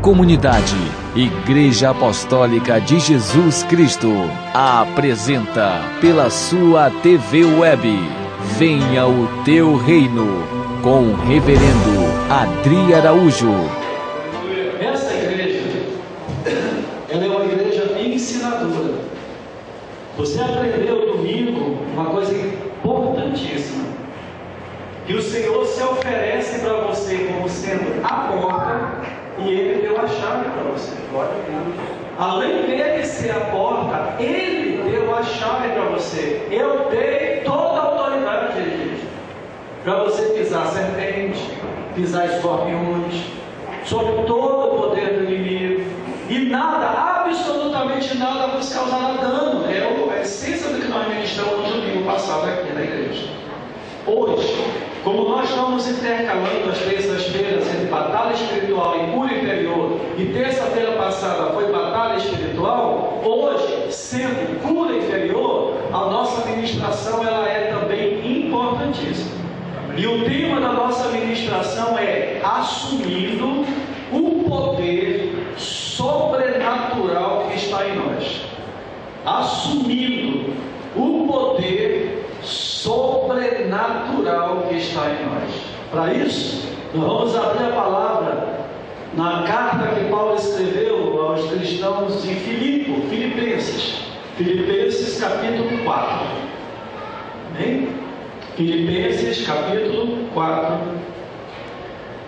comunidade, Igreja Apostólica de Jesus Cristo apresenta pela sua TV web Venha o Teu Reino, com o Reverendo Adri Araújo. Essa igreja, ela é uma igreja ensinadora. Você aprendeu domingo uma coisa importantíssima, que o Senhor se oferece para você como sendo a porta, e Ele deu a chave para você. Além dele ser a porta, Ele deu a chave para você. Eu dei toda a autoridade, Ele diz, para você pisar serpente, pisar escorpiões, sobre todo o poder do inimigo, e nada, absolutamente nada vos causará dano. É a essência do que nós ministramos no domingo passado aqui na igreja. Hoje, como nós estamos intercalando as terças-feiras entre batalha espiritual e cura interior, e terça-feira passada foi batalha espiritual, hoje, sendo cura interior, a nossa ministração ela é também importantíssima. E o tema da nossa ministração é assumindo o poder sobrenatural que está em nós. Assumindo o poder sobrenatural que está em nós. Para isso, nós vamos abrir a palavra na carta que Paulo escreveu aos cristãos em Filipenses capítulo 4. Amém? Filipenses capítulo 4.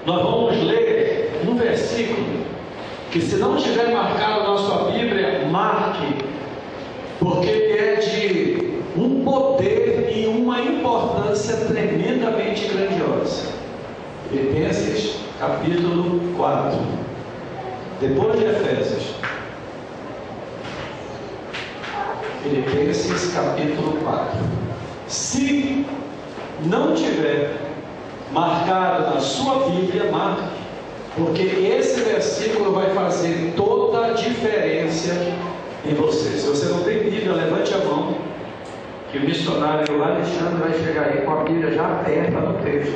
Nós vamos ler um versículo que, se não tiver marcado na sua Bíblia, marque, porque é de um poder e uma importância tremendamente grandiosa. Filipenses capítulo 4, depois de Efésios. Filipenses capítulo 4. Se não tiver marcado na sua Bíblia, marque, porque esse versículo vai fazer toda a diferença em você. Se você não tem Bíblia, levante a mão, que o missionário Alexandre vai chegar aí com a Bíblia já aberta no texto.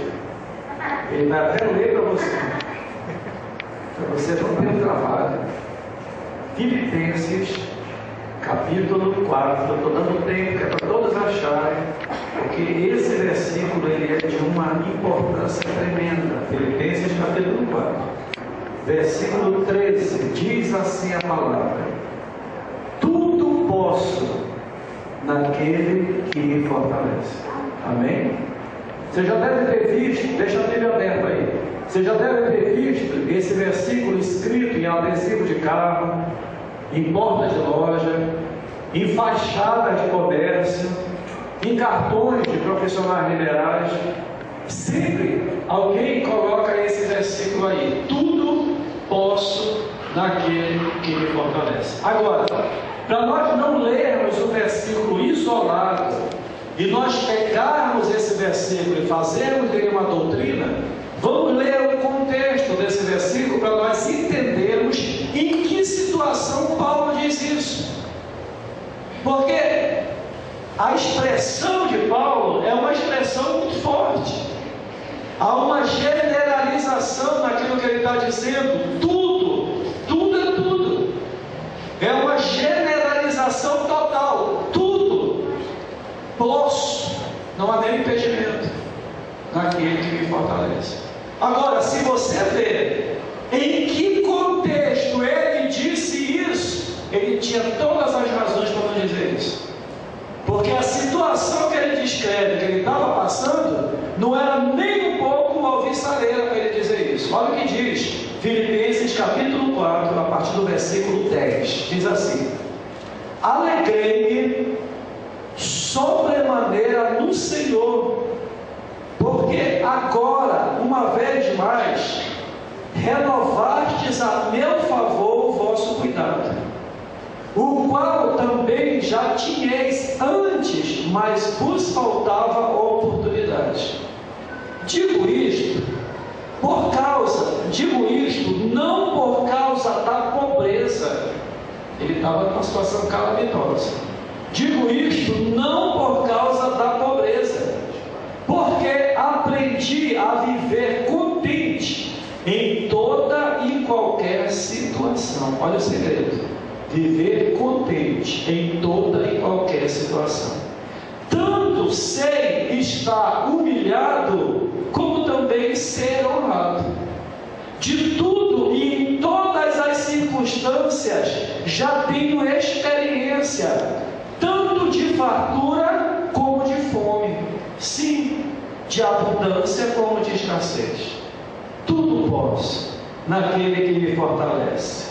Ele vai até ler para você não ter trabalho. Filipenses capítulo 4. Eu estou dando tempo que é para todos acharem, porque esse versículo ele é de uma importância tremenda. Filipenses capítulo 4, versículo 13, diz assim a palavra: tudo posso naquele que me fortalece. Amém? Você já deve ter visto, deixa a Bíblia aberta aí, você já deve ter visto esse versículo escrito em adesivo de carro, em porta de loja, em fachadas de comércio, em cartões de profissionais liberais. Sempre alguém coloca esse versículo aí: tudo posso naquele que me fortalece. Agora, para nós não lermos o versículo isolado e nós pegarmos esse versículo e fazermos dele uma doutrina, vamos ler o contexto desse versículo para nós entendermos em que situação Paulo diz isso. Porque a expressão de Paulo é uma expressão muito forte. Há uma generalização naquilo que ele está dizendo. Tudo é tudo. É uma generalização total. Tudo posso, não há nenhum impedimento naquele que me fortalece. Agora, se você ver em que contexto ele disse isso, ele tinha todas as razões para não dizer isso. Porque a situação que ele descreve, que ele estava passando, não era nem um pouco alvissareira para ele dizer isso. Olha o que diz Filipenses capítulo 4, a partir do versículo 10. Diz assim: alegrei-me sobremaneira no Senhor, porque agora, uma vez mais, renovastes a meu favor o vosso cuidado, o qual também já tinhais antes, mas vos faltava oportunidade. Digo isto não por causa da pobreza. Ele estava numa situação calamitosa. Digo isto não por causa da pobreza, porque aprendi a viver contente em toda e qualquer qualquer situação. Olha o segredo: viver contente em toda e qualquer situação. Tanto sei estar humilhado, como também ser honrado. De tudo e em todas as circunstâncias já tenho experiência, tanto de fartura como de fome, sim, de abundância como de escassez. Tudo posso naquele que me fortalece.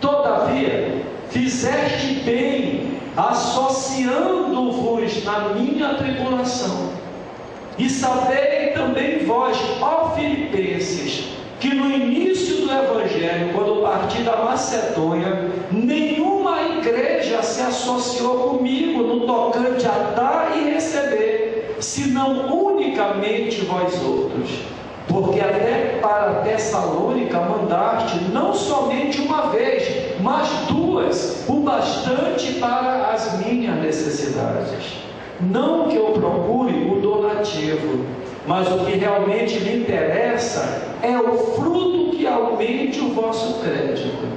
Todavia, fizeste bem associando-vos na minha tribulação. E sabei também vós, ó Filipenses, que no início do Evangelho, quando parti da Macedônia, nenhuma igreja se associou comigo no tocante a dar e receber, senão unicamente vós outros. Porque até para Tessalônica mandaste não somente uma vez, mas duas, o bastante para as minhas necessidades. Não que eu procure o donativo, mas o que realmente me interessa é o fruto que aumente o vosso crédito.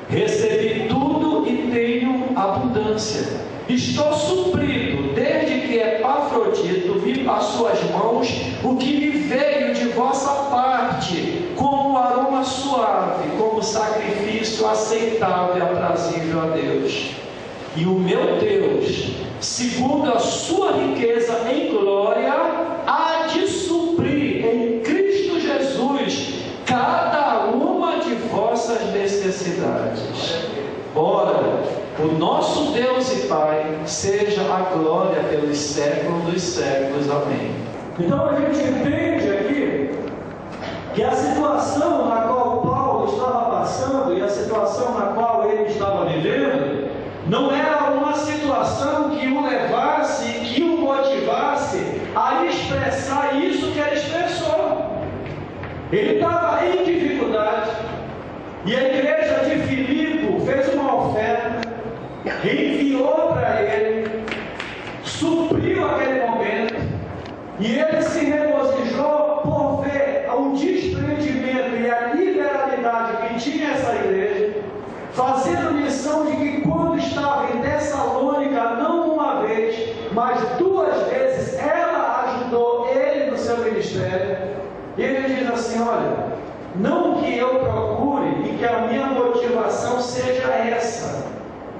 Recebi tudo e tenho abundância. Estou suprido, desde que Epafrodito vi às suas mãos o que me veio de vossa parte, como aroma suave, como sacrifício aceitável e aprazível a Deus. E o meu Deus, segundo a sua riqueza em glória, há de suprir em Cristo Jesus cada uma de vossas necessidades. Ora, o nosso Deus e Pai seja a glória pelos séculos dos séculos. Amém. Então a gente entende aqui que a situação na qual Paulo estava passando e a situação na qual ele estava vivendo não era uma situação que o levasse, que o motivasse a expressar isso que ele expressou. Ele estava em dificuldade e a igreja de Filipe fez uma oferta, enviou para ele, supriu aquele momento, e ele se regozijou por ver o desprendimento e a liberalidade que tinha essa igreja, fazendo menção de que quando estava em Tessalônica, não uma vez, mas duas vezes, ela ajudou ele no seu ministério. E ele diz assim: olha, não que eu procure e que a minha motivação seja essa,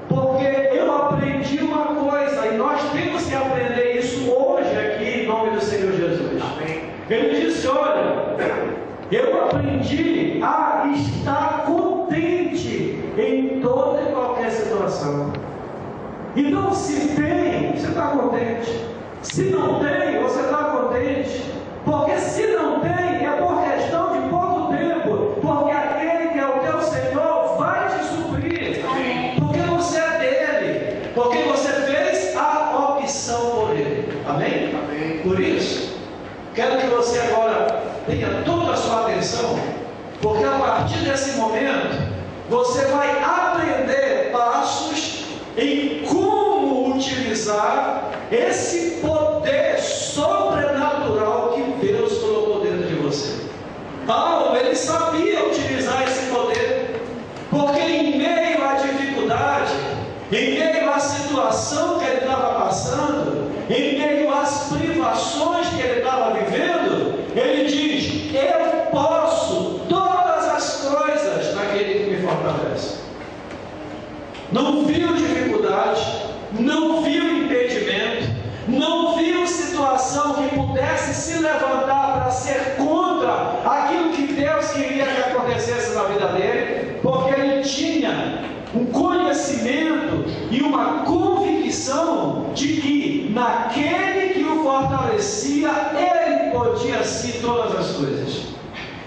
porque eu aprendi uma coisa, e nós temos que aprender isso hoje aqui, em nome do Senhor Jesus. Amém. Ele disse: olha, eu aprendi a estar contente em toda e qualquer situação. Então, se tem, você está contente. Se não tem, você está contente. Porque se não tem, é por questão de pouco tempo. Porque aquele que é o teu Senhor vai te suprir. Amém. Porque você é dele. Porque você fez a opção por ele. Amém? Amém. Por isso, quero que você agora tenha toda a sua atenção. Porque a partir desse momento, você vai aprender passos em como utilizar esse poder sobrenatural que Deus colocou dentro de você. Paulo, ele sabia utilizar esse poder, porque em meio à dificuldade, em meio à situação que ele estava passando, em meio às privações que ele estava vivendo, ele diz: eu posso todas as coisas naquele que me fortalece. Não viu dificuldade, não viu impedimento, não viu situação que pudesse se levantar para ser contra aquilo que Deus queria que acontecesse na vida dele, porque ele tinha um conhecimento e uma convicção de que naquele que o fortalecia, ele podia sim todas as coisas.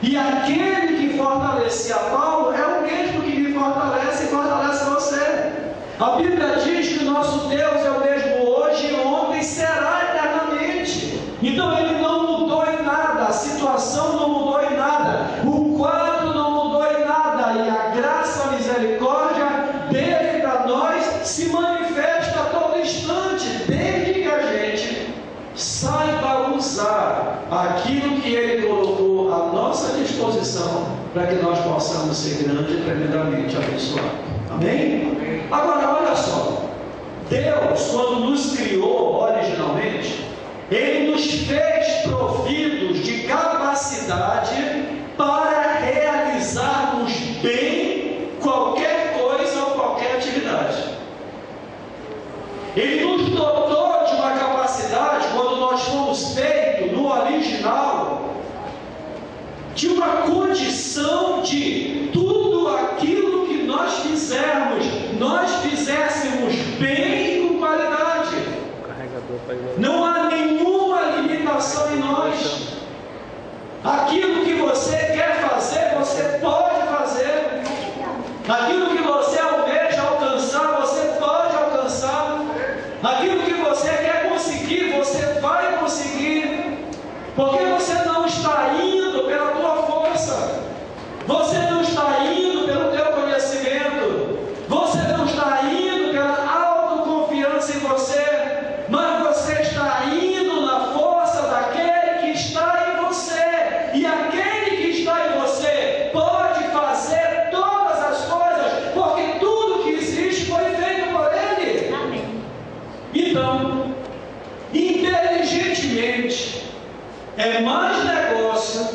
E aquele que fortalecia Paulo é o mesmo que me fortalece e fortalece você. A Bíblia diz que o nosso Deus é o mesmo hoje, ontem e será eternamente. Então ele não mudou em nada, a situação não mudou em nada, o quadro não mudou em nada, e a graça, a misericórdia dele para nós se manifesta a todo instante, desde que a gente saiba usar aquilo que ele colocou à nossa disposição para que nós possamos possamos ser grande e tremendamente abençoados. Amém? Agora, olha só. Deus, quando nos criou originalmente, Ele nos fez providos de capacidade para realizarmos bem qualquer coisa ou qualquer atividade. Ele nos dotou de uma capacidade, quando nós fomos feitos no original, de uma condição de tudo aquilo que nós fizéssemos bem e com qualidade. Não há nenhuma limitação em nós. Aquilo que você quer fazer, você pode fazer. Aquilo que você almeja alcançar, você pode alcançar. Aquilo que você quer conseguir, você vai conseguir. Porque você não está indo pela tua força. Você não está indo pelo teu conhecimento. Você não está indo pela autoconfiança em você. Mas você está indo na força daquele que está em você. E aquele que está em você pode fazer todas as coisas, porque tudo que existe foi feito por Ele. Amém. Então, inteligentemente, é mais negócio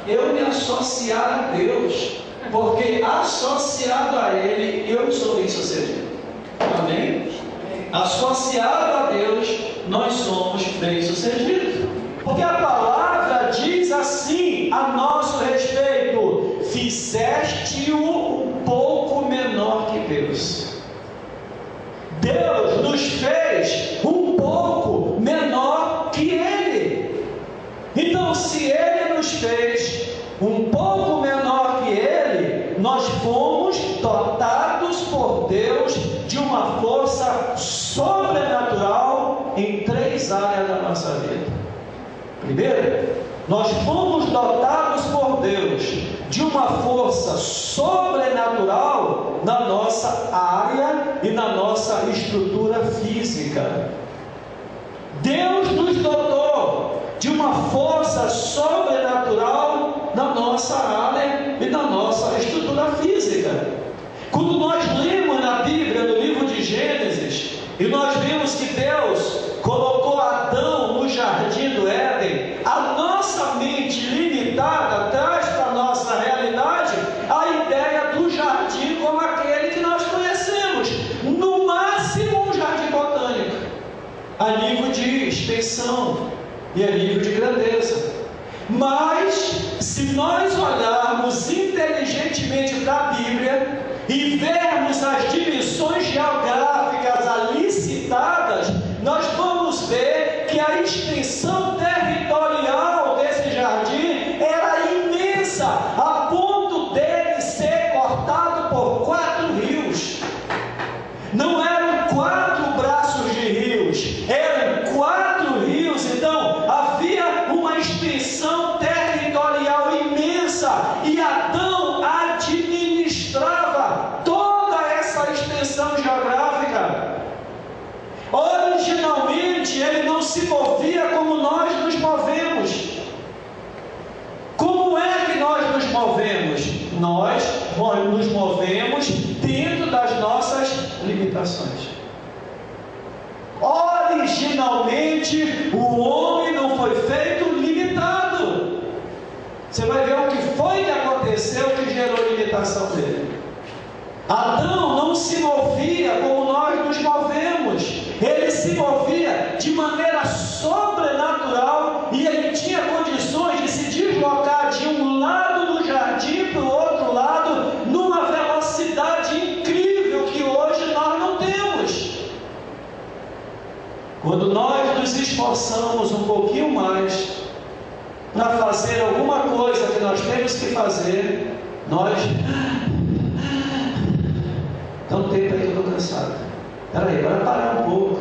eu me associar a Deus, porque associado a Ele eu sou bem-sucedido. Amém? Associado a Deus, nós somos bem-sucedidos. Porque a palavra diz assim a nosso respeito: fizeste-o um pouco menor que Deus. Deus nos fez um pouco menor que Ele. Então, se Ele nos fez um pouco menor que Ele, nós fomos dotados por Deus de uma força sobrenatural em 3 áreas da nossa vida. Primeiro, nós fomos dotados por Deus de uma força sobrenatural na nossa área e na nossa estrutura física. Deus nos dotou de uma força sobrenatural na nossa área e na nossa estrutura física. Quando nós lemos na Bíblia, no livro de Gênesis, e nós vimos que Deus colocou Adão no jardim do Éden, a nossa mente limitada traz para a nossa realidade a ideia do jardim como aquele que nós conhecemos, no máximo um jardim botânico, a nível de extensão e a nível de grandeza. Mas, se nós olharmos inteligentemente para a Bíblia e vermos as dimensões geográficas ali citadas, nós vamos ver que a extensão territorial desse jardim era imensa, a ponto dele ser cortado por 4 rios. Não eram 4 braços de rios, eram 4 rios. Então havia uma extensão territorial imensa, e Adão administrava toda essa extensão geográfica. Originalmente ele não se movia como nós nos movemos. Como é que nós nos movemos? Nós nos movemos dentro das nossas limitações. Originalmente o homem não foi feito limitado. Você vai ver o que foi que aconteceu que gerou limitação dele. Adão não se movia como nós nos movemos. Ele se movia de maneira sobrenatural, e ele tinha condições de se deslocar de um lado do jardim para o outro lado numa velocidade incrível que hoje nós não temos. Quando nós nos esforçamos um pouquinho mais para fazer alguma coisa que nós temos que fazer, nós... Dá um tempo aí que eu estou cansado. Espera aí, vai parar um pouco.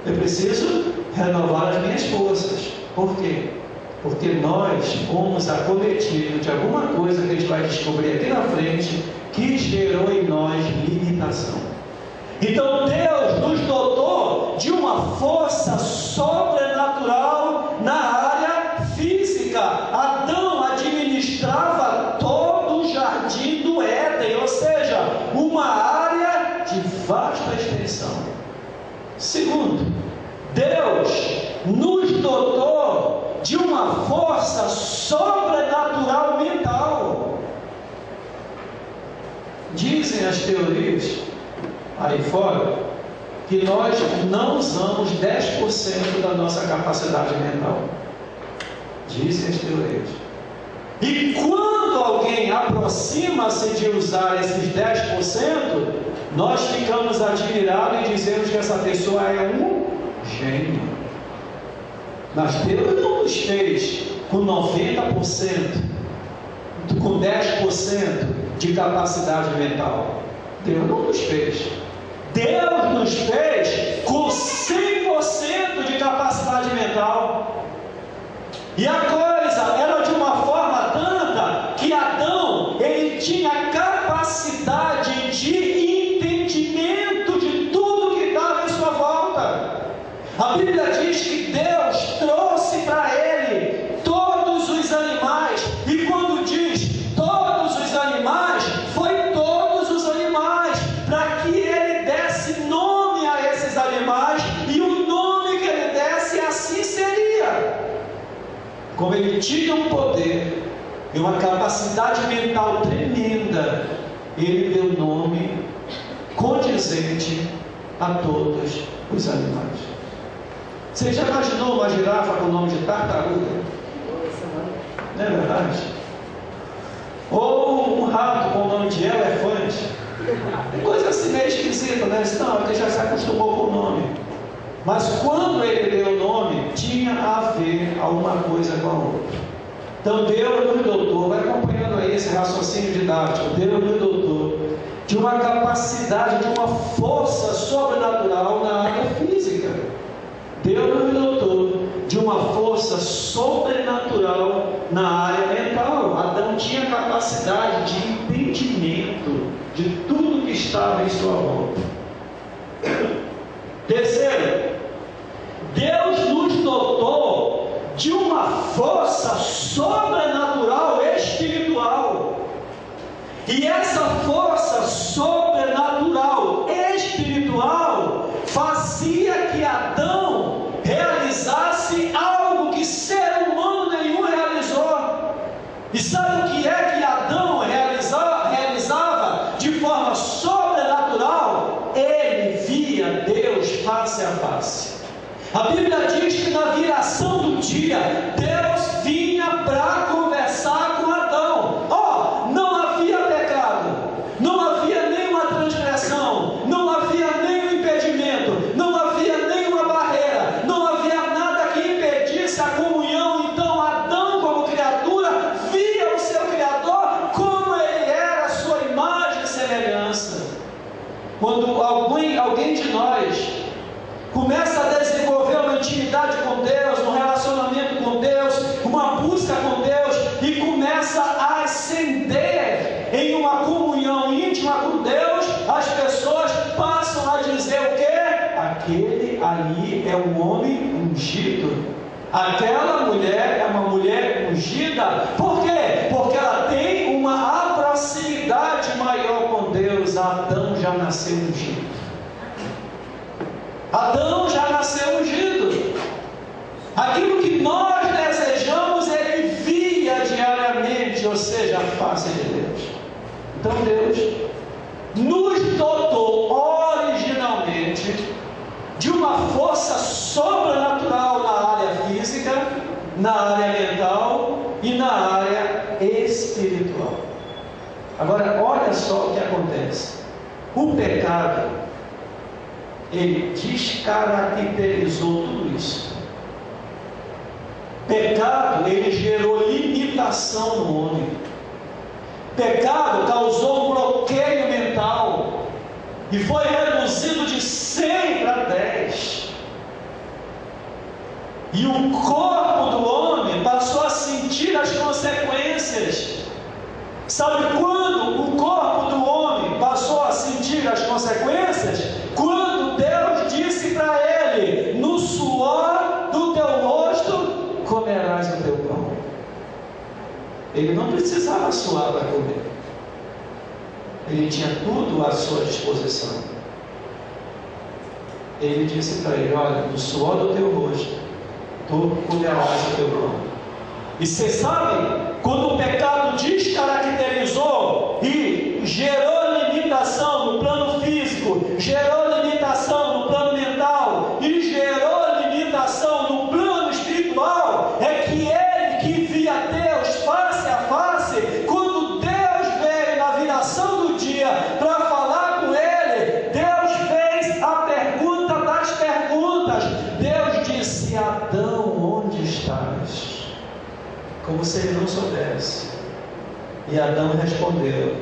Eu preciso renovar as minhas forças. Por quê? Porque nós fomos acometidos de alguma coisa que a gente vai descobrir aqui na frente, que gerou em nós limitação. Então Deus nos dotou de uma força sobrenatural na área física. Adão administrava todo força sobrenatural mental. Dizem as teorias aí fora que nós não usamos 10% da nossa capacidade mental. Dizem as teorias. E quando alguém aproxima-se de usar esses 10%, nós ficamos admirados e dizemos que essa pessoa é um gênio. Mas Deus não nos fez com 90%, com 10% de capacidade mental. Deus não nos fez. Deus nos fez com 100% de capacidade mental. E a coisa era de uma forma tanta que Adão, ele tinha capacidade de entendimento de tudo que estava em sua volta. A Bíblia diz que Deus trouxe para ele todos os animais, e quando diz todos os animais, foi todos os animais, para que ele desse nome a esses animais, e o nome que ele desse assim seria. Como ele tinha um poder e uma capacidade mental tremenda, ele deu nome condizente a todos os animais. Você já imaginou uma girafa com o nome de tartaruga? Não é verdade? Ou um rato com o nome de elefante? Coisa assim meio esquisita, né? Não, porque já se acostumou com o nome. Mas quando ele deu o nome, tinha a ver alguma coisa com a outra. Então Deus nos dotou, vai acompanhando aí esse raciocínio didático, Deus nos dotou de uma capacidade, de uma força sobrenatural na área física. Deus nos dotou de uma força sobrenatural na área mental. Adão tinha capacidade de entendimento de tudo que estava em sua volta. Terceiro, Deus nos dotou de uma força sobrenatural espiritual. E essa força sobrenatural espiritual fazia que Adão realizasse algo que ser humano nenhum realizou. E sabe o que é que Adão realizava de forma sobrenatural? Ele via Deus face a face. A Bíblia diz que na viração do dia, Deus vinha para conversar com Adão. Não havia pecado, não havia nenhuma transgressão, não havia nenhum impedimento, não havia nenhuma barreira, não havia nada que impedisse a comunhão. Então Adão, como criatura, via o seu Criador como ele era, a sua imagem e semelhança. Quando alguém de nós começa a desenvolver uma intimidade com Deus, um relacionamento com Deus, uma busca com Deus, e começa a ascender em uma comunhão íntima com Deus, as pessoas passam a dizer o quê? Aquele ali é um homem ungido, aquela mulher é uma mulher ungida. Por quê? Porque ela tem uma proximidade maior com Deus. Adão já nasceu ungido. Adão já nasceu ungido. Aquilo que nós desejamos, ele via diariamente, ou seja, a face de Deus. Então Deus nos dotou originalmente de uma força sobrenatural na área física, na área mental e na área espiritual. Agora, olha só o que acontece. O pecado, ele descaracterizou tudo isso. Pecado, ele gerou limitação no homem. Pecado causou um bloqueio mental e foi reduzido de 100 para 10. E o corpo do homem passou a sentir as consequências. Sabe quando o corpo do homem passou a sentir as consequências? Quando Deus disse para ele: no suor do teu rosto comerás o teu pão. Ele não precisava suar para comer. Ele tinha tudo à sua disposição. Ele disse para ele: olha, no suor do teu rosto tu comerás o teu pão. E vocês sabem, quando o pecado descaracterizou e gerou limitação no plano físico, gerou limitação no plano mental e gerou limitação no plano espiritual, é que ele que via Deus face a face, quando Deus veio na viração do dia para falar com ele, Deus fez a pergunta das perguntas. Deus disse: Adão, onde estás? Como se ele não soubesse. E Adão respondeu: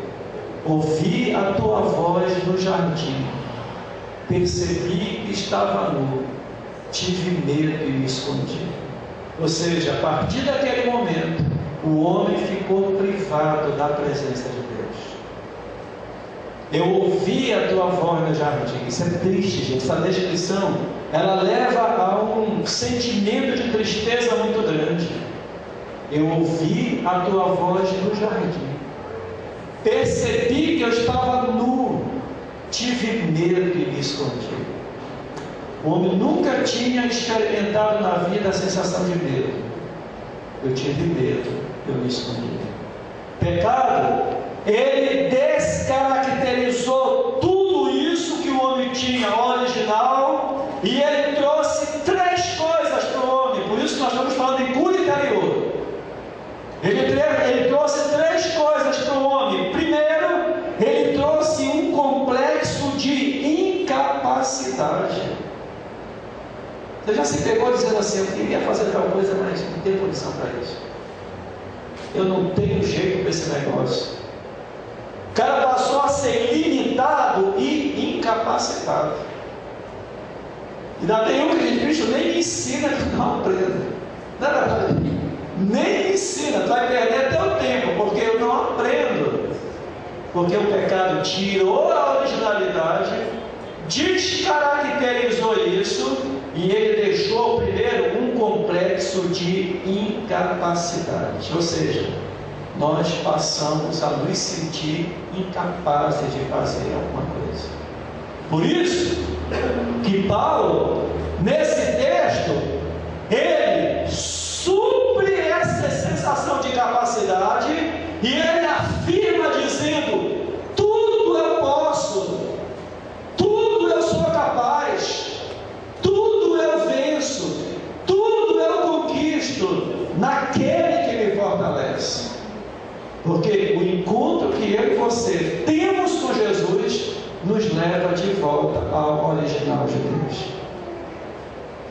ouvi a tua voz no jardim, percebi que estava nu, tive medo e me escondi. Ou seja, a partir daquele momento, o homem ficou privado da presença de Deus. Eu ouvi a tua voz no jardim. Isso é triste, gente. Essa descrição, ela leva a um sentimento de tristeza muito grande. Eu ouvi a tua voz no jardim, percebi que eu estava nu, tive medo e me escondi. O homem nunca tinha experimentado na vida a sensação de medo. Eu tive medo, eu me escondi. Pecado, ele descaracterizou tudo isso que o homem tinha original, e ele trouxe três coisas para o homem. Por isso que nós estamos falando em cura interior. Ele trouxe três coisas para o homem. Primeiro, ele trouxe um complexo de incapacidade. Você já se pegou dizendo assim: eu queria fazer tal coisa, mas não tenho condição para isso. Eu não tenho jeito para esse negócio. O cara passou a ser limitado e incapacitado. E ainda tem um que diz: Cristo nem me ensina que eu não aprendo. Não. Nem me ensina, tu vai perder até o tempo, porque eu não aprendo. Porque o pecado tirou a originalidade, descaracterizou isso, e ele deixou primeiro um complexo de incapacidade. Ou seja, nós passamos a nos sentir incapazes de fazer alguma coisa. Por isso que Paulo, nesse texto, ele supre essa sensação de capacidade, e ele afirma dizendo: tudo eu posso, tudo eu sou capaz, tudo eu venço, tudo eu conquisto naquele que me fortalece. Porque o encontro que eu e você temos com Jesus nos leva de volta ao original de Deus.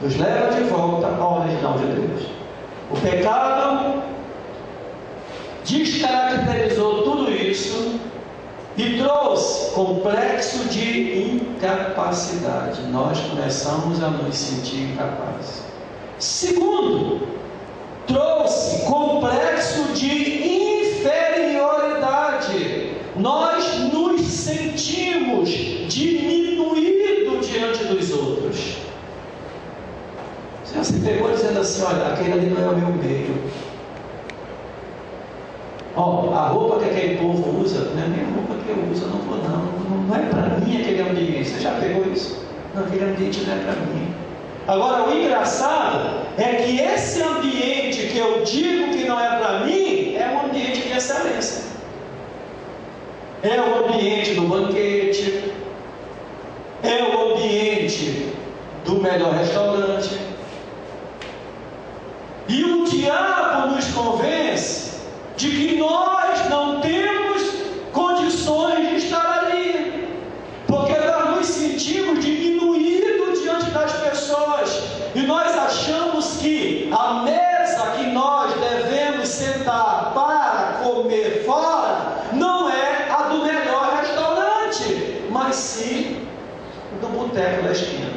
Nos leva de volta ao original de Deus. O pecado descaracterizou tudo isso e trouxe complexo de incapacidade. Nós começamos a nos sentir incapazes. Segundo, trouxe complexo de inferioridade. Nós nos sentimos diminuídos diante dos outros. Você pegou dizendo assim: olha, aquele ali não é o meu meio. A roupa que aquele povo usa não é a minha roupa que eu uso, eu não vou não é para mim aquele ambiente. Você já pegou isso? Não, aquele ambiente não é para mim. Agora, o engraçado é que esse ambiente que eu digo que não é para mim é um ambiente de excelência. É o ambiente do banquete, é o ambiente do melhor restaurante. E o diabo nos convence de que nós não temos condições de estar ali, porque nós nos sentimos diminuídos diante das pessoas, e nós achamos que a mesa que nós devemos sentar para comer fora não é a do melhor restaurante, mas sim do boteco da esquina.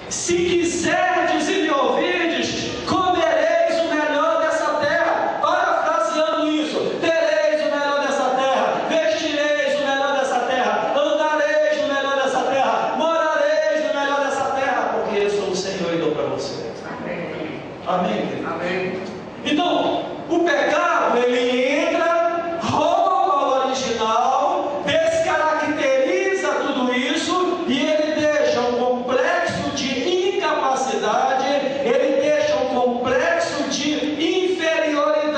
Se quiserdes e me ouvirdes, comereis o melhor dessa terra. Parafraseando isso: tereis o melhor dessa terra, vestireis o melhor dessa terra, andareis no melhor dessa terra, morareis no melhor dessa terra, porque eu sou o Senhor e dou para você. Amém. Amém. Amém. Então, o pecado, ele entra, rouba o original, descaracteriza tudo isso, e ele deixa um complexo de incapacidade, ele deixa um complexo de inferioridade.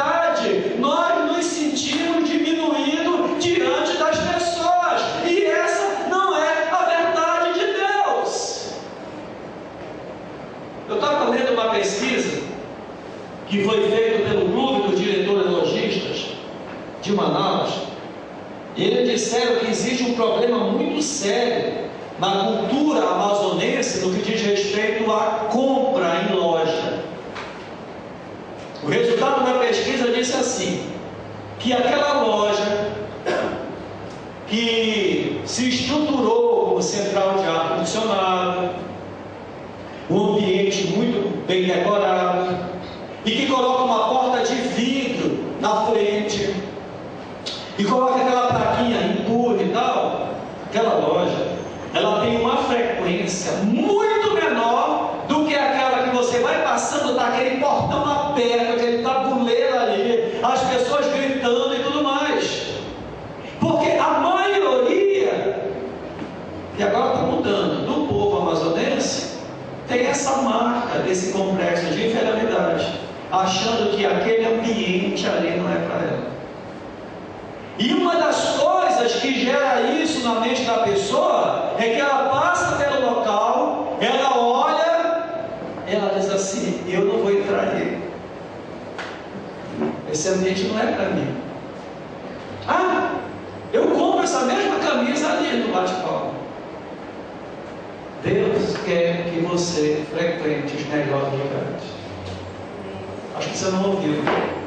pesquisa que foi feita pelo Clube dos Diretores Lojistas de Manaus. Eles disseram que existe um problema muito sério na cultura amazonense no que diz respeito à compra em loja. O resultado da pesquisa disse assim, que aquela loja que se estruturou como central de ar-condicionado, um ambiente muito bem decorado, e que coloca uma porta de vidro na frente, e coloca aquela plaquinha impure e tal, aquela loja, ela tem uma frequência muito menor do que aquela que você vai passando, tá aquele portão aberto, aquele tabuleiro ali, as pessoas gritando e tudo mais. Porque a maioria, e agora está mudando, do povo amazonense, tem essa marca desse complexo de inferioridade, achando que aquele ambiente ali não é para ela. E uma das coisas que gera isso na mente da pessoa é que ela passa pelo local, ela olha, ela diz assim, eu não vou entrar aí. Esse ambiente não é para mim. Ah, eu compro essa mesma camisa ali no bate-papo. Deus quer que você frequente os melhores lugares. Acho que você não ouviu.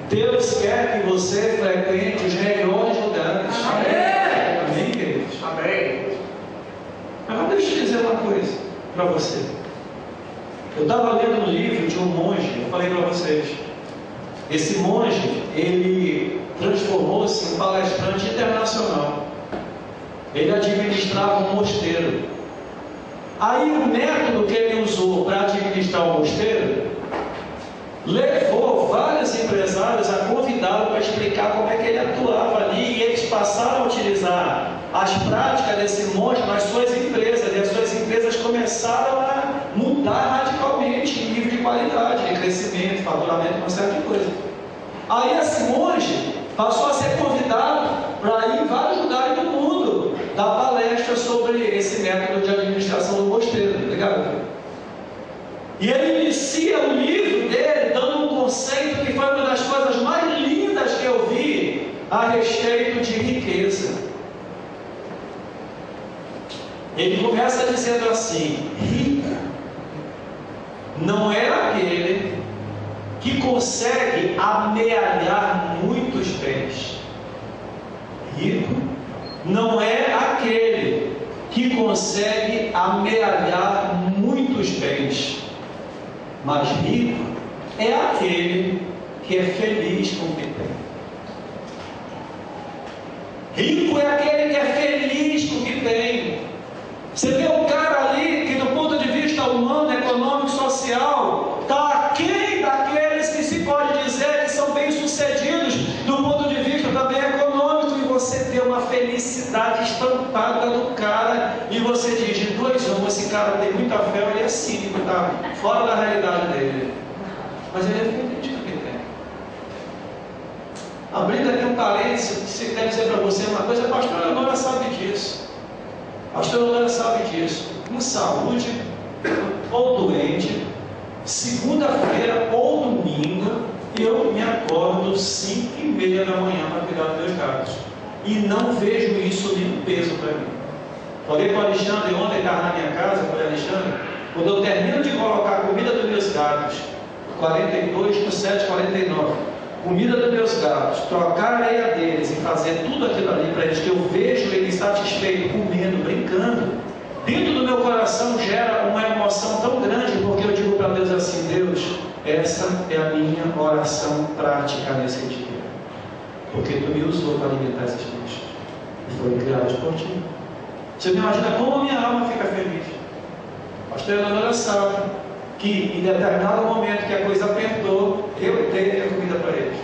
Deus quer que você frequente os melhores lugares. Amém? Amém, queridos? Amém. Agora deixa eu dizer uma coisa para você. Eu estava lendo um livro de um monge, eu falei para vocês. Esse monge, ele transformou-se em palestrante internacional. Ele administrava um mosteiro. Aí o método que ele usou para administrar o mosteiro levou vários empresários a convidá-lo para explicar como é que ele atuava ali, e eles passaram a utilizar as práticas desse monge nas suas empresas, e as suas empresas começaram a mudar radicalmente em nível de qualidade, de crescimento, faturamento, uma série de coisas. Aí esse monge passou a ser convidado para ir em vários lugares do mundo dar palestra sobre esse método de administração do mosteiro, tá ligado? E ele inicia o livro dele dando um conceito que foi uma das coisas mais lindas que eu vi a respeito de riqueza. Ele começa dizendo assim: rico não é aquele que consegue amealhar muitos bens. Rico não é aquele que consegue amealhar muitos bens. Mas rico é aquele que é feliz com o que tem. Rico é aquele que é feliz com o que tem. Você vê um cara ali que, do ponto de vista humano, econômico, social, está aquém daqueles que se pode dizer que são bem-sucedidos do ponto de vista também econômico, e você vê uma felicidade estampada do cara, e você diz, de dois homens, esse cara tem muita fé, ele é cínico, está fora da realidade dele, mas ele é feliz com o que tem. Abrindo aqui um parênteses, se quer dizer para você uma coisa, a pastora Leonora sabe disso. A pastora Leonora sabe disso. Com saúde, ou doente, segunda-feira ou domingo, eu me acordo 5h30 da manhã para cuidar dos meus gatos. E não vejo isso nenhum peso para mim. Falei para o Alexandre ontem, estava na minha casa, falei, Alexandre, quando eu termino de colocar a comida dos meus gatos, 42 por 7,49, comida dos meus gatos, trocar a areia deles e fazer tudo aquilo ali para eles, que eu vejo eles satisfeitos, comendo, brincando, dentro do meu coração gera uma emoção tão grande, porque eu digo para Deus assim: Deus, essa é a minha oração prática nesse dia, porque Tu me usou para alimentar esses bichos, e foram criados por Ti. Você me imagina como a minha alma fica feliz. A pastora Leonora sabe que em determinado momento que a coisa apertou, eu dei a comida para eles.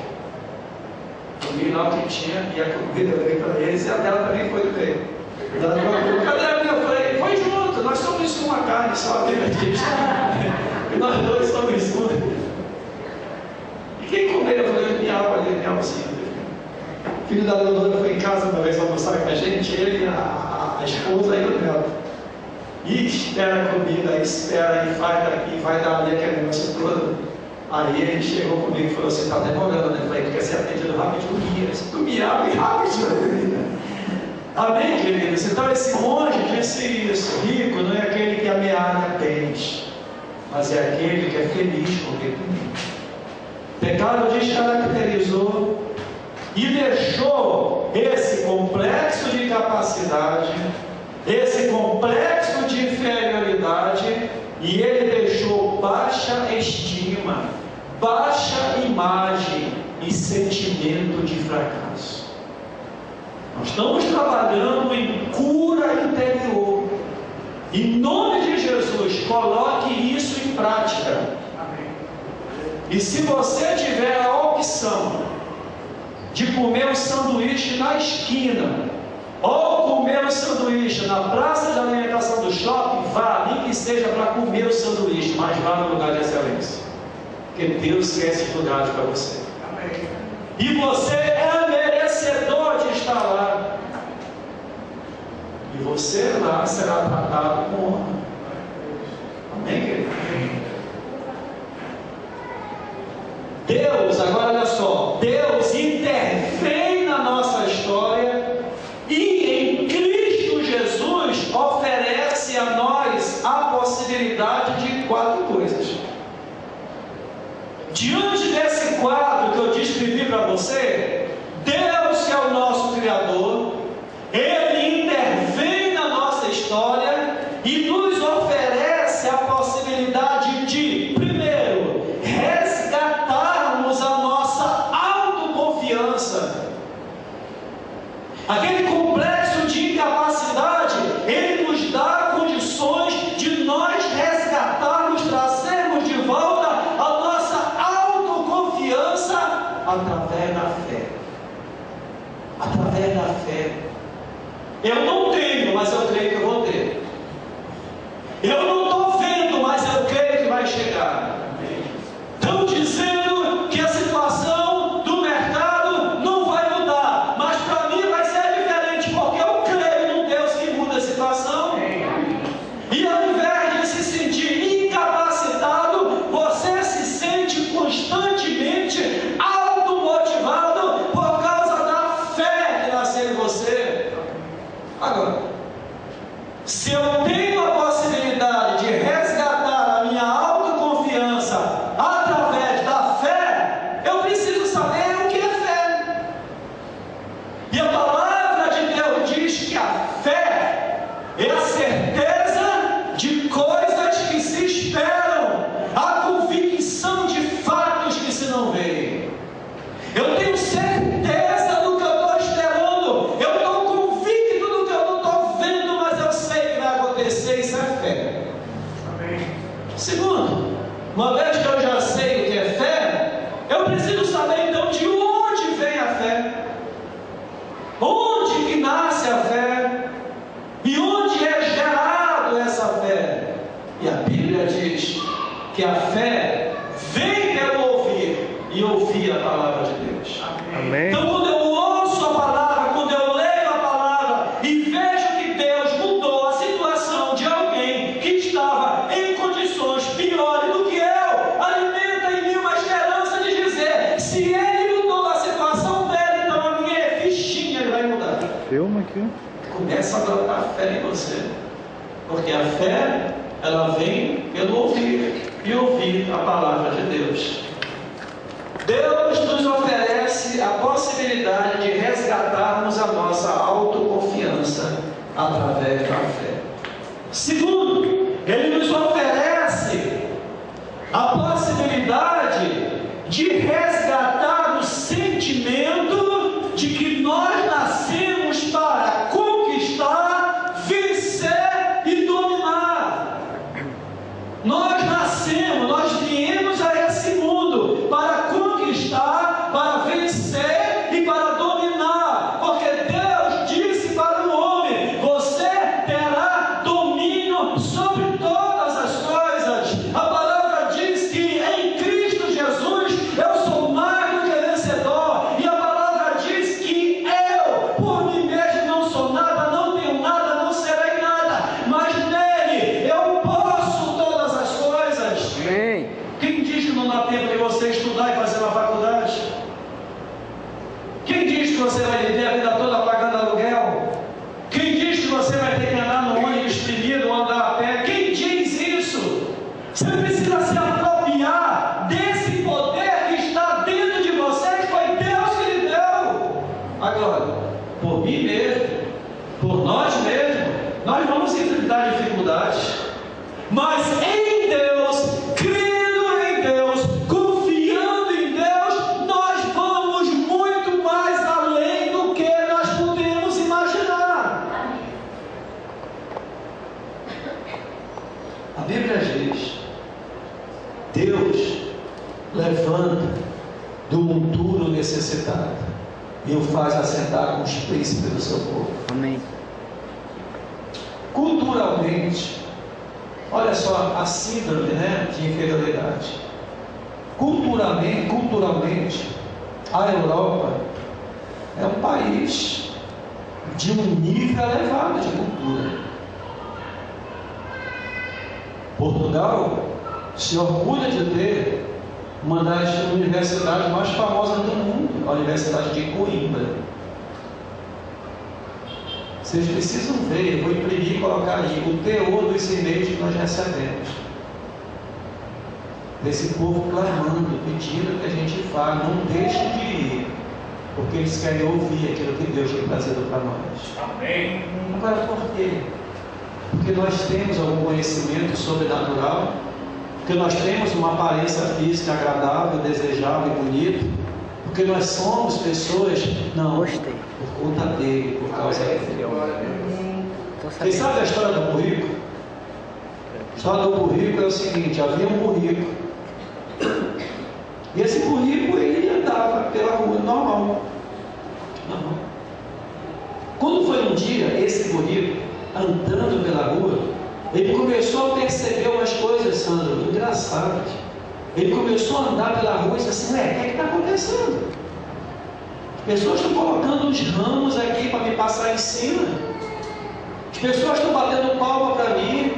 Comi lá o que tinha e a comida veio para eles, e a dela também foi bem. Cadê a minha? Eu falei, foi junto, nós somos uma carne só, e nós dois somos um. E quem comeu? Eu falei, minha alma ali, minha alcinha. O filho da Leonora foi em casa uma vez almoçar com a gente, ele, a esposa e o neto. E espera comigo, aí espera, e faz daqui, vai dali, aquele negócio todo. Aí ele chegou comigo e falou assim: está demorando, né? Eu falei: quer ser atendido rapidinho, tu me abre rapidinho. Amém, queridos? Então esse monge disse isso: rico não é aquele que ameaça bens, mas é aquele que é feliz porque tem. Pecado descaracterizou e deixou esse complexo de capacidade, esse complexo de inferioridade, e ele deixou baixa estima, baixa imagem e sentimento de fracasso. Nós estamos trabalhando em cura interior. Em nome de Jesus, coloque isso em prática. E se você tiver a opção de comer um sanduíche na esquina, ou comer um sanduíche na praça de alimentação do shopping, vá, nem que seja para comer o sanduíche, mas vá no lugar de excelência, porque Deus quer esses lugares para você. Amém. E você é merecedor de estar lá, e você lá será tratado com honra. Amém, querido? Deus, agora olha só, Deus intervém na nossa história e em Cristo Jesus oferece a nós a possibilidade de 4 coisas. Diante desse quadro que eu descrevi para você, Deus, que é o nosso Criador, Ele intervém na nossa história e nos oferece a possibilidade de, primeiro, resgatarmos a nossa autoconfiança. Aquele complexo de incapacidade, ele nos dá condições de nós resgatarmos, trazermos de volta a nossa autoconfiança através da fé. Através da fé. Eu não tenho, mas eu creio que eu vou ter. Eu não estou vendo, mas eu creio que vai chegar. Estão dizendo que a situação do mercado não vai mudar, mas para mim vai ser diferente, porque eu creio num Deus que muda a situação. E ao invés de se sentir incapacitado, você se sente constantemente automotivado por causa da fé que nasceu em você. Agora, se eu tenho a possibilidade de resgatar a minha autoconfiança através da fé, eu preciso saber o que é fé. E a palavra de Deus diz que a fé é a certeza de coisas que se esperam, a convicção de fatos que se não veem. Eu tenho certeza do que eu estou esperando, eu estou convicto do que eu não estou vendo, mas eu sei que vai acontecer. Isso é fé. Amém. Segundo, uma vez que eu já sei o que é fé, eu preciso saber então de onde vem a fé, onde que nasce a fé e onde é gerado essa fé. E a Bíblia diz que a fé vem pelo ouvir e ouvir a palavra de Deus. Amém. Então quando eu ouço a palavra, quando eu leio a palavra e vejo que Deus mudou a situação de alguém que estava em condições piores do que eu, alimenta em mim uma esperança de dizer: se Ele mudou a situação dele, então a minha fichinha Ele vai mudar. Filma aqui. Começa a brotar fé em você, porque a fé, ela vem pelo ouvir e ouvir a palavra de Deus. Deus nos oferece a possibilidade de resgatarmos a nossa autoconfiança através da fé. Segundo, Ele nos oferece a possibilidade de resgatar o sentimento de que nós nascemos para conquistar, vencer e dominar. Nós nascemos, nós viemos a esse mundo para conquistar, para vencer e para dominar, porque Deus disse para o homem: você terá domínio sobre nós vamos enfrentar dificuldades, mas em Deus, crendo em Deus, confiando em Deus, nós vamos muito mais além do que nós podemos imaginar. A Bíblia diz: Deus levanta do monturo necessitado e o faz assentar com os príncipes do seu povo. Amém. Culturalmente, olha só a síndrome, de inferioridade. Culturalmente, a Europa é um país de um nível elevado de cultura. Portugal se orgulha de ter uma das universidades mais famosas do mundo, a Universidade de Coimbra. Vocês precisam ver, eu vou imprimir e colocar aí o teor dos e-mails que nós recebemos. Desse povo clamando, pedindo que a gente vá, não deixe de ir, porque eles querem ouvir aquilo que Deus tem trazido para nós. Amém. Agora por quê? Porque nós temos algum conhecimento sobrenatural, porque nós temos uma aparência física agradável, desejável e bonita, porque nós somos pessoas, não, Gostei. por conta dele, por causa dele. Tô Vocês sabendo. sabem a história do burrico? A história do burrico é o seguinte: havia um burrico, e esse burrico ele andava pela rua normal. Quando foi um dia, esse burrico andando pela rua, ele começou a perceber umas coisas, Sandro, engraçadas. Ele começou a andar pela rua e disse assim: o que está acontecendo? As pessoas estão colocando uns ramos aqui para me passar em cima. As pessoas estão batendo palma para mim.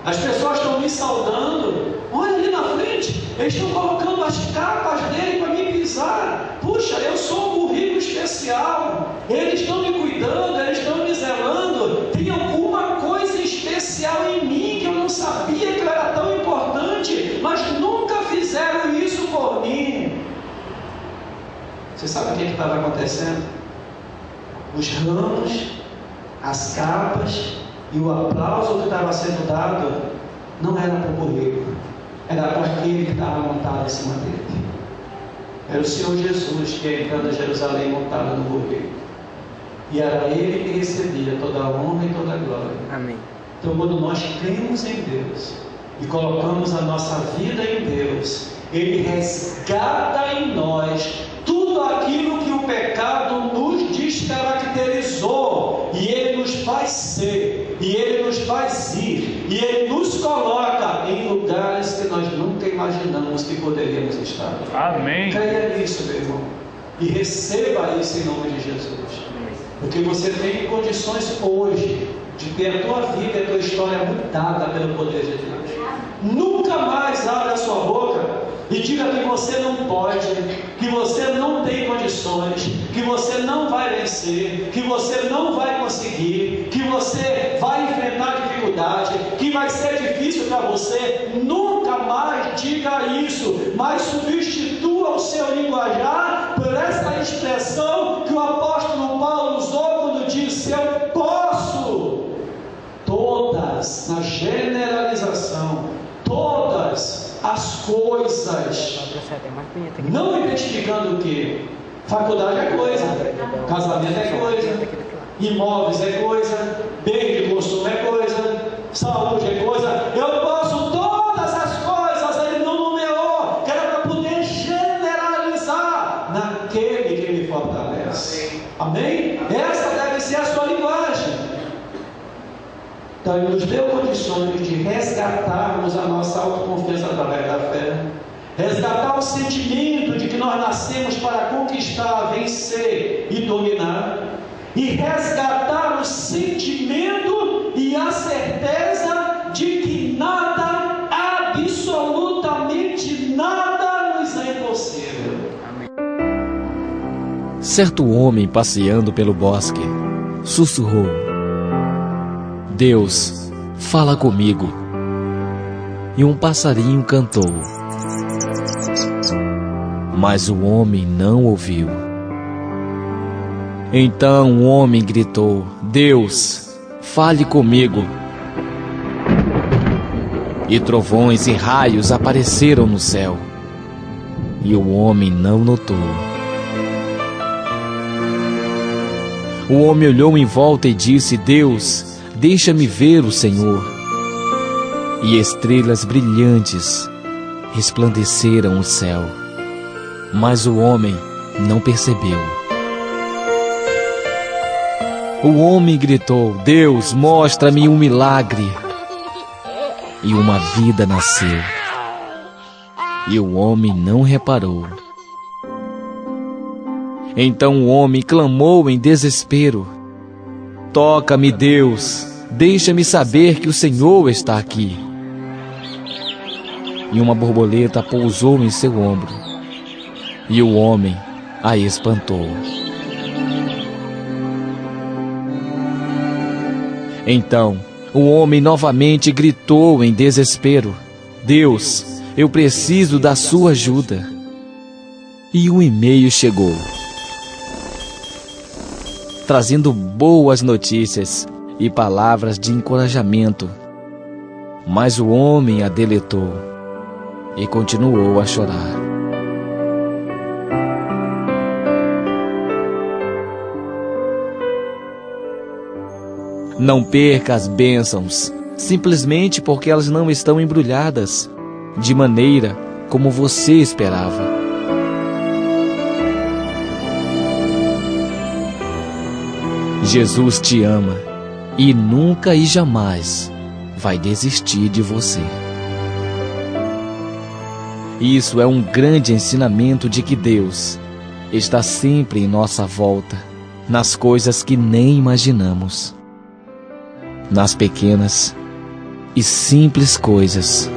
As pessoas estão me saudando. Olha ali na frente, eles estão colocando as capas dele para me pisar. Puxa, eu sou um burrico especial. Eles estão me cuidando, eles estão me zelando. Tem alguma coisa especial em mim que eu não sabia que eu era tão importante, mas nunca fizeram isso por mim. Você sabe o que estava acontecendo? Os ramos, as capas e o aplauso que estava sendo dado não era para o burrico, era para aquele que estava montado em cima dele. Era o Senhor Jesus que ia entrando em Jerusalém montado no burrico, e era ele que recebia toda a honra e toda a glória. Amém. Então, quando nós cremos em Deus e colocamos a nossa vida em Deus, Ele resgata em nós tudo aquilo que o pecado nos descaracterizou, e Ele nos faz ser, e Ele nos faz ir, e Ele nos coloca em lugares que nós nunca imaginamos que poderíamos estar. Amém. Creia nisso, meu irmão, e receba isso em nome de Jesus, porque você tem condições hoje de ter a tua vida e a tua história mudada pelo poder de Deus. Nunca mais abra a sua boca e diga que você não pode, que você não tem condições, que você não vai vencer, que você não vai conseguir, que você vai enfrentar dificuldade, que vai ser difícil para você. Nunca mais diga isso, mas substitua o seu linguajar por essa expressão que o apóstolo Paulo usou quando disse: eu posso. Todas, na generalização, todas as coisas, não identificando o que? Faculdade é coisa, casamento é coisa, imóveis é coisa, bem de consumo é coisa, saúde é coisa. Eu posso todas as coisas. Ele não nomeou, que era para poder generalizar naquele que me fortalece. Amém? Essa deve ser a sua linguagem. Então Ele nos deu condições de resgatarmos a nossa autoconfiança através da fé, resgatar o sentimento de que nós nascemos para conquistar, vencer e dominar, e resgatar o sentimento e a certeza de que nada, absolutamente nada, nos é impossível. Certo homem passeando pelo bosque sussurrou: Deus, fala comigo. E um passarinho cantou, mas o homem não ouviu. Então o homem gritou: Deus, fale comigo. E trovões e raios apareceram no céu, e o homem não notou. O homem olhou em volta e disse: Deus, deixa-me ver o Senhor. E estrelas brilhantes resplandeceram o céu, mas o homem não percebeu. O homem gritou: Deus, mostra-me um milagre. E uma vida nasceu. E o homem não reparou. Então o homem clamou em desespero: Toca-me, Deus, deixa-me saber que o Senhor está aqui. E uma borboleta pousou em seu ombro, e o homem a espantou. Então o homem novamente gritou em desespero: Deus, eu preciso da sua ajuda. E um e-mail chegou, trazendo boas notícias e palavras de encorajamento. Mas o homem a deletou e continuou a chorar. Não perca as bênçãos simplesmente porque elas não estão embrulhadas de maneira como você esperava. Jesus te ama e nunca e jamais vai desistir de você. Isso é um grande ensinamento de que Deus está sempre em nossa volta, nas coisas que nem imaginamos, nas pequenas e simples coisas